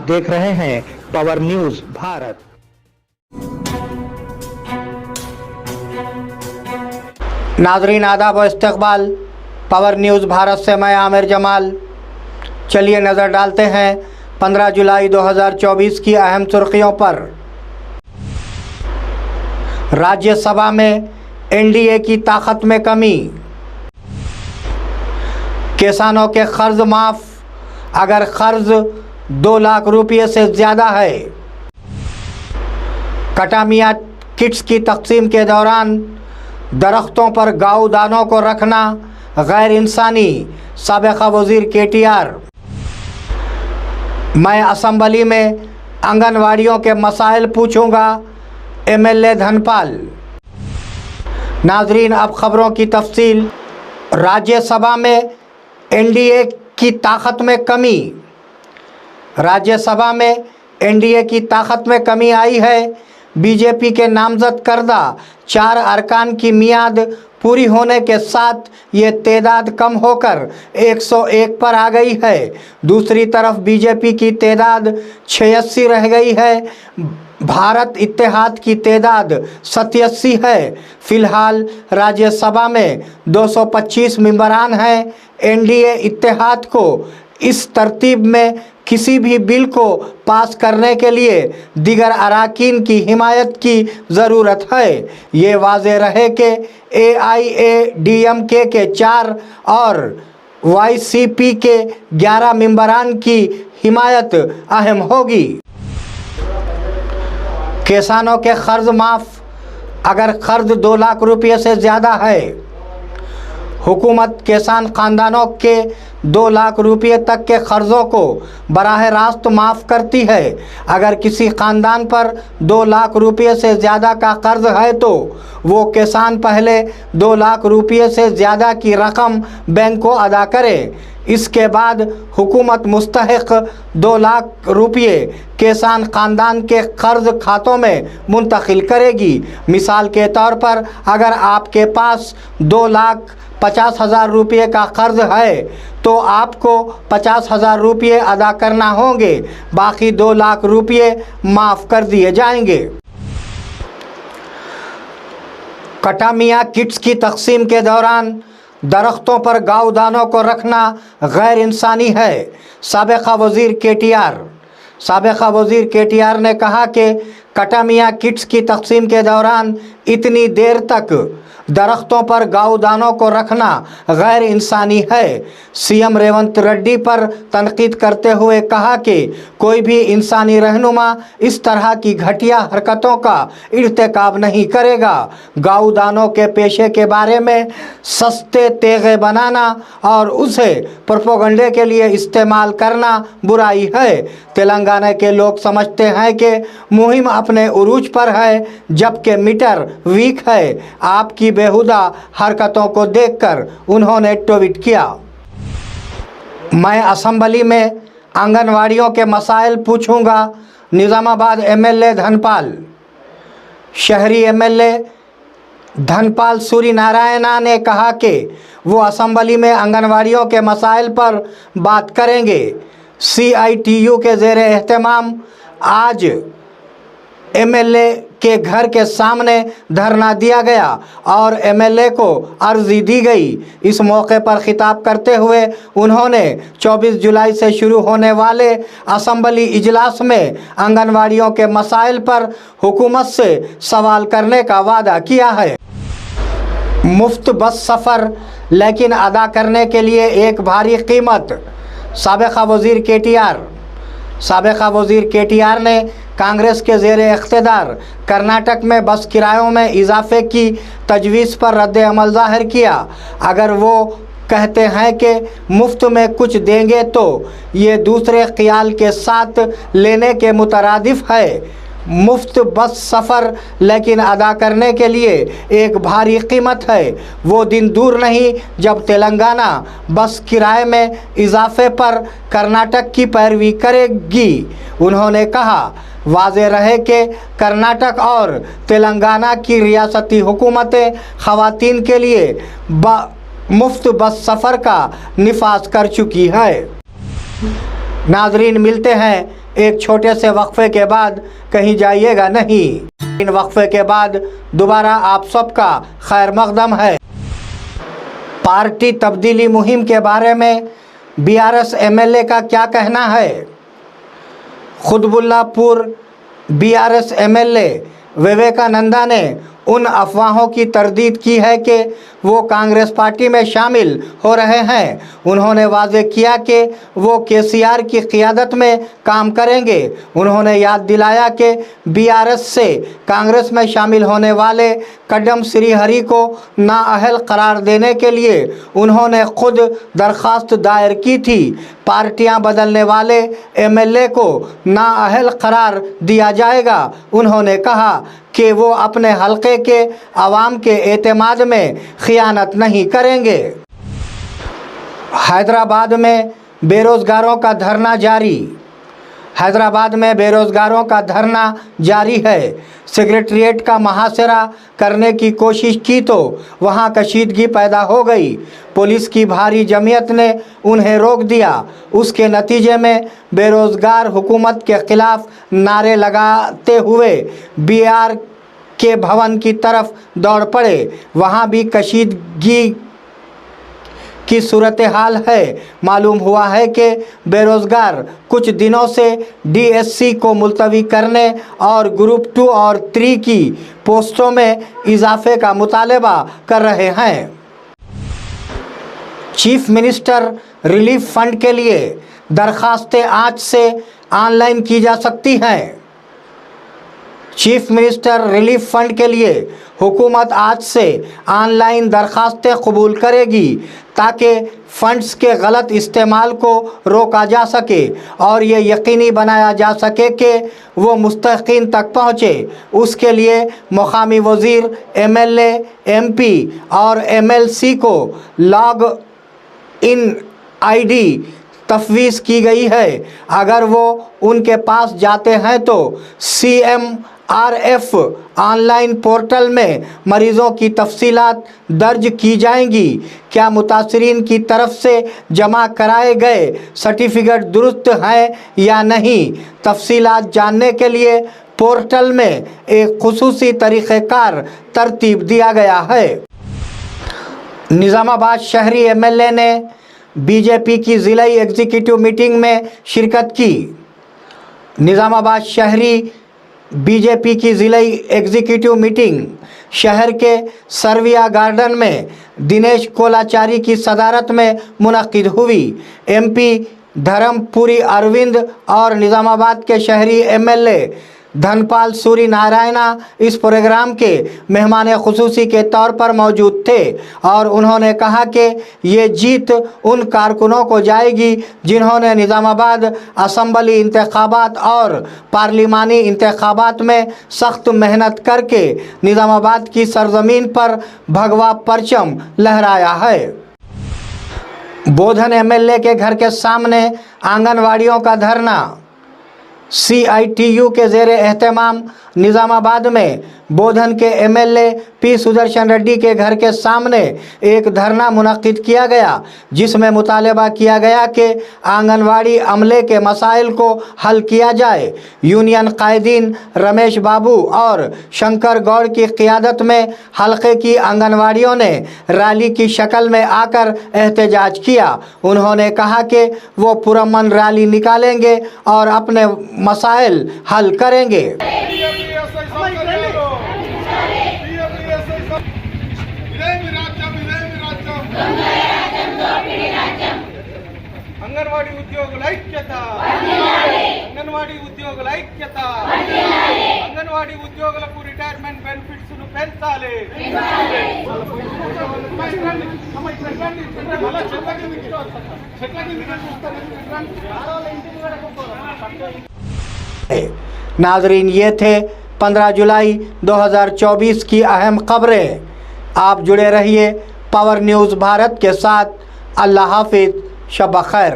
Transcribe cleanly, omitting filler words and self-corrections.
देख रहे हैं पावर न्यूज भारत। नाजरीन आदाब व इस्तकबाल, पावर न्यूज़ भारत से मैं आमिर जमाल। चलिए नज़र डालते हैं 15 जुलाई 2024 की अहम सुर्खियों पर। राज्यसभा में एनडीए की ताकत में कमी, किसानों के कर्ज माफ़ अगर कर्ज 2 लाख रुपये से ज़्यादा है। कटामिया किट्स की तकसीम के दौरान दरख्तों पर गाउदानों को रखना गैर इंसानी, साबिक़ा वज़ीर KTR। मैं असम्बली में आंगनवाड़ियों के मसाइल पूछूंगा, MLA धनपाल। नाजरीन अब खबरों की तफसील। राज्यसभा में एनडीए की ताकत में कमी। राज्यसभा में एनडीए की ताकत में कमी आई है। बीजेपी के नामजद करदा 4 अरकान की मियाद पूरी होने के साथ ये तादाद कम होकर 101 पर आ गई है। दूसरी तरफ बीजेपी की तादाद 86 रह गई है। भारत इत्तेहाद की तादाद 87 है। फिलहाल राज्यसभा में 225 मेंबरान हैं। एनडीए इत्तेहाद को इस तरतीब में किसी भी बिल को पास करने के लिए दीगर अराकीन की हिमायत की ज़रूरत है। ये वाज़ेह रहे कि AIADMK के 4 और YCP के 11 मेंबरान की हिमायत अहम होगी। किसानों के कर्ज माफ़ अगर कर्ज 2 लाख रुपये से ज़्यादा है। हुकूमत किसान ख़ानदानों के 2 लाख रुपये तक के कर्ज़ों को बराह रास्त माफ़ करती है। अगर किसी ख़ानदान पर 2 लाख रुपये से ज़्यादा का कर्ज़ है तो वो किसान पहले 2 लाख रुपये से ज़्यादा की रकम बैंक को अदा करे। इसके बाद हुकूमत मुस्तहिक 2 लाख रुपये किसान ख़ानदान के कर्ज़ खातों में मुंतकिल करेगी। मिसाल के तौर पर अगर आपके पास 2,50,000 रुपये का कर्ज़ है तो आपको 50,000 रुपये अदा करना होंगे, बाकी 2 लाख रुपये माफ़ कर दिए जाएंगे। कटामिया किट्स की तकसीम के दौरान दरख्तों पर गाउदानों को रखना गैर इंसानी है, साबिक़ा वज़ीर KTR। साबिक़ा वज़ीर KTR ने कहा कि कटामिया किट्स की तकसीम के दौरान इतनी देर तक दरख्तों पर गाउदानों को रखना गैर इंसानी है। CM रेवंत रेड्डी पर तनकीद करते हुए कहा कि कोई भी इंसानी रहनुमा इस तरह की घटिया हरकतों का इर्तिकाब नहीं करेगा। गाउदानों के पेशे के बारे में सस्ते तेगे बनाना और उसे प्रोपेगेंडे के लिए इस्तेमाल करना बुराई है। तेलंगाना के लोग समझते हैं कि मुहिम अपने उरूज पर है जबकि मीटर वीक है। आपकी बेहुदा हरकतों को देखकर उन्होंने ट्वीट किया, मैं असम्बली में आंगनवाड़ियों के मसाइल पूछूंगा, निज़ामाबाद MLA धनपाल। शहरी MLA धनपाल सूरी नारायणा ने कहा कि वो असम्बली में आंगनवाड़ियों के मसाइल पर बात करेंगे। CITU के ज़ेरे एहतमाम आज MLA के घर के सामने धरना दिया गया और MLA को अर्जी दी गई। इस मौके पर खिताब करते हुए उन्होंने 24 जुलाई से शुरू होने वाले असम्बली इजलास में आंगनवाड़ियों के मसाइल पर हुकूमत से सवाल करने का वादा किया है। मुफ्त बस सफ़र लेकिन अदा करने के लिए एक भारी कीमत, साबिक़ा वज़ीर KTR। साबिक़ा वज़ीर KTR ने कांग्रेस के ज़ेरे इख्तिदार कर्नाटक में बस किरायों में इजाफे की तजवीज़ पर रद्द अमल ज़ाहिर किया। अगर वो कहते हैं कि मुफ्त में कुछ देंगे तो ये दूसरे ख्याल के साथ लेने के मुतरादिफ है। मुफ्त बस सफ़र लेकिन अदा करने के लिए एक भारी कीमत है। वो दिन दूर नहीं जब तेलंगाना बस किराए में इजाफे पर कर्नाटक की पैरवी करेगी। उन्होंने कहा, वाज़ेह रहे कि कर्नाटक और तेलंगाना की रियासती हुकूमतें ख़वातीन के लिए मुफ्त बस सफ़र का निफाज कर चुकी है। नाजरीन मिलते हैं एक छोटे से वक्फे के बाद कहीं जाइएगा नहीं। इन वक्फे के बाद दोबारा आप सबका खैर मकदम है। पार्टी तब्दीली मुहिम के बारे में बीआरएस एमएलए का क्या कहना है? खुतबुल्लापुर बीआरएस एमएलए विवेकानंदा ने उन अफवाहों की तरदीद की है कि वो कांग्रेस पार्टी में शामिल हो रहे हैं। उन्होंने वाज़ेह किया कि वो केसीआर की क़ियादत में काम करेंगे। उन्होंने याद दिलाया कि बीआरएस से कांग्रेस में शामिल होने वाले कड्डम श्रीहरि को नाअहल करार देने के लिए उन्होंने खुद दरख्वास्त दायर की थी। पार्टियां बदलने वाले एमएलए को नाअहल करार दिया जाएगा। उन्होंने कहा कि वो अपने हलके के आवाम के एतमाद में खियानत नहीं करेंगे। हैदराबाद में बेरोज़गारों का धरना जारी। हैदराबाद में बेरोज़गारों का धरना जारी है। सेक्रेटरिएट का महासेरा करने की कोशिश की तो वहां कशीदगी पैदा हो गई। पुलिस की भारी जमीयत ने उन्हें रोक दिया। उसके नतीजे में बेरोज़गार हुकूमत के ख़िलाफ़ नारे लगाते हुए बीआर के भवन की तरफ दौड़ पड़े। वहां भी कशीदगी की सूरत हाल है। मालूम हुआ है कि बेरोज़गार कुछ दिनों से डीएससी को मुलतवी करने और ग्रुप 2 और 3 की पोस्टों में इजाफे का मुतालबा कर रहे हैं। चीफ मिनिस्टर रिलीफ फंड के लिए दरखास्तें आज से ऑनलाइन की जा सकती हैं। चीफ मिनिस्टर रिलीफ फंड के लिए हुकूमत आज से ऑनलाइन दरखास्तें कबूल करेगी ताकि फ़ंड्स के गलत इस्तेमाल को रोका जा सके और ये यकीनी बनाया जा सके कि वो मुस्तहिक़ीन तक पहुँचे। उसके लिए मुक़ामी वज़ीर, एमएलए, एमपी और एमएलसी को लॉग इन आईडी तफवीज़ की गई है। अगर वो उनके पास जाते हैं तो CMRF ऑनलाइन पोर्टल में मरीज़ों की तफसीलात दर्ज की जाएंगी। क्या मुतासरीन की तरफ से जमा कराए गए सर्टिफिकेट दुरुस्त हैं या नहीं, तफसीलात जानने के लिए पोर्टल में एक खुसूसी तरीक़ेकार तरतीब दिया गया है। निज़ामाबाद शहरी एमएलए ने बीजेपी की ज़िलाई एग्जीक्यूटिव मीटिंग में शिरकत की। निज़ामाबाद शहरी बीजेपी की ज़िलाई एग्जीक्यूटिव मीटिंग शहर के सर्विया गार्डन में दिनेश कोलाचारी की सदारत में मुनक्किद हुई। एमपी धर्मपुरी अरविंद और निज़ामाबाद के शहरी एमएलए धनपाल सूरी नारायणा इस प्रोग्राम के मेहमान खुसूसी के तौर पर मौजूद थे और उन्होंने कहा कि ये जीत उन कारकुनों को जाएगी जिन्होंने निज़ामाबाद असम्बली इंतखाबात और पार्लिमानी इंतखाबात में सख्त मेहनत करके निज़ामाबाद की सरजमीन पर भगवा परचम लहराया है। बोधन एमएलए के घर के सामने आंगनवाड़ियों का धरना। CITU के ज़ेरे एहतमाम निज़ामाबाद में बोधन के एमएलए पी सुदर्शन रेड्डी के घर के सामने एक धरना मुनक्किद किया गया जिसमें मुतालबा किया गया कि आंगनवाड़ी अमले के मसाइल को हल किया जाए। यूनियन कायदीन रमेश बाबू और शंकर गौड़ की क़ियादत में हल्के की आंगनवाड़ियों ने रैली की शक्ल में आकर एहतजाज किया। उन्होंने कहा कि वो पुरअमन रैली निकालेंगे और अपने मसाइल हल करेंगे। అంగన్వాడీ ఉద్యోగుల ఐక్యత, అంగన్వాడీ ఉద్యోగుల ఐక్యత, అంగన్వాడీ ఉద్యోగులకు రిటైర్మెంట్ బెనిఫిట్స్ ను పెంచాలి। नाजरीन, ये थे 15 जुलाई 2024 की अहम खबरें। आप जुड़े रहिए पावर न्यूज़ भारत के साथ। अल्लाह हाफिज़, शब खैर।